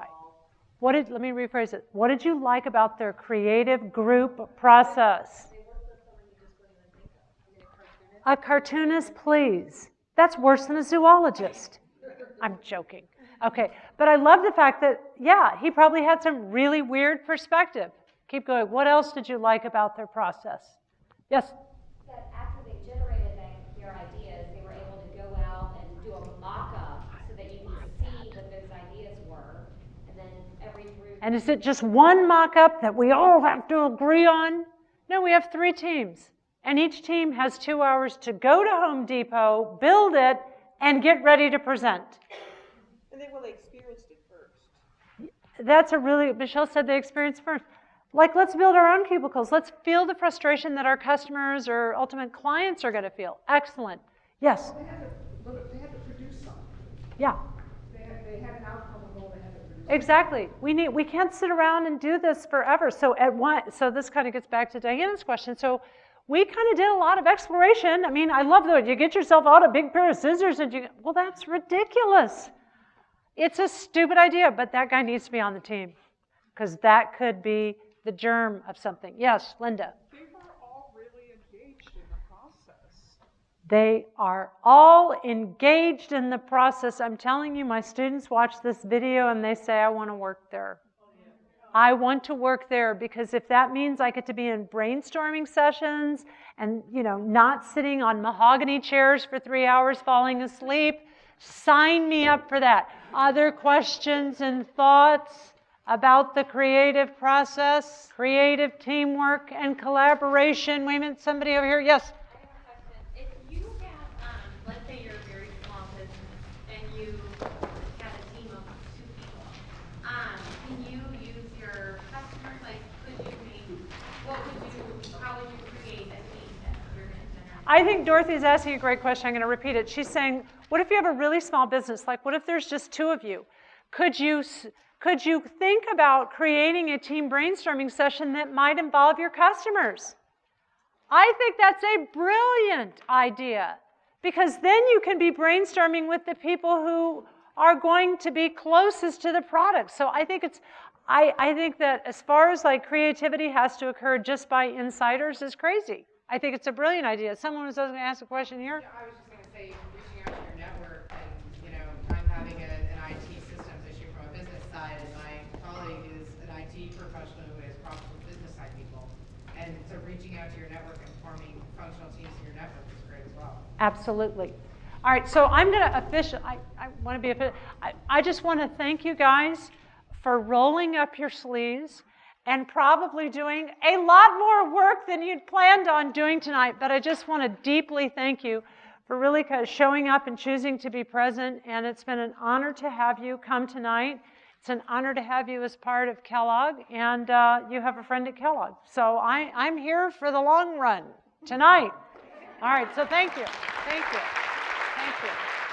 Right. Let me rephrase it. What did you like about their creative group process? They worked with someone you just wouldn't even think of. I mean, A cartoonist, please. That's worse than a zoologist. I'm joking. Okay, but I love the fact that, yeah, he probably had some really weird perspective. Keep going. What else did you like about their process? Yes? That after they generated their ideas, they were able to go out and do a mock-up so that you can see what those ideas were, and then every group... And is it just one mock-up that we all have to agree on? No, we have 3 teams. And each team has 2 hours to go to Home Depot, build it, and get ready to present. And they experienced it first. That's a really, Michelle said they experienced first. Like, let's build our own cubicles. Let's feel the frustration that our customers or ultimate clients are going to feel. Excellent. Yes? They had to produce something. Yeah. They had an outcome of all they had to produce. Exactly. We can't sit around and do this forever. So this kind of gets back to Diana's question. So we kind of did a lot of exploration. I mean, I love that you get yourself out a big pair of scissors and well, that's ridiculous. It's a stupid idea, but that guy needs to be on the team because that could be the germ of something. Yes, Linda. They were all really engaged in the process. They are all engaged in the process. I'm telling you, my students watch this video and they say, I want to work there. I want to work there because if that means I get to be in brainstorming sessions and, not sitting on mahogany chairs for 3 hours falling asleep, sign me up for that. Other questions and thoughts about the creative process, creative teamwork and collaboration? Wait a minute, somebody over here. Yes? I have a question. If you have, let's say you're a very small business and you have a team of 2 people, can you use your customers? Like, how would you create a team that you're going to generate? I think Dorothy's asking a great question. I'm going to repeat it. She's saying, what if you have a really small business? Like, what if there's just 2 of you? Could you think about creating a team brainstorming session that might involve your customers? I think that's a brilliant idea because then you can be brainstorming with the people who are going to be closest to the product. So I think I think that as far as like creativity has to occur just by insiders is crazy. I think it's a brilliant idea. Someone was going to ask a question here. Yeah, I was just going to say, reaching out to your network, and I'm having an IT systems issue from a business side, and my colleague is an IT professional who has problems with business side people, and so reaching out to your network and forming functional teams in your network is great as well. Absolutely. All right, so I'm going to I want to be official. I just want to thank you guys for rolling up your sleeves and probably doing a lot more work than you'd planned on doing tonight. But I just want to deeply thank you for really kind of showing up and choosing to be present. And it's been an honor to have you come tonight. It's an honor to have you as part of Kellogg, and you have a friend at Kellogg. So I'm here for the long run tonight. All right, so thank you. Thank you. Thank you.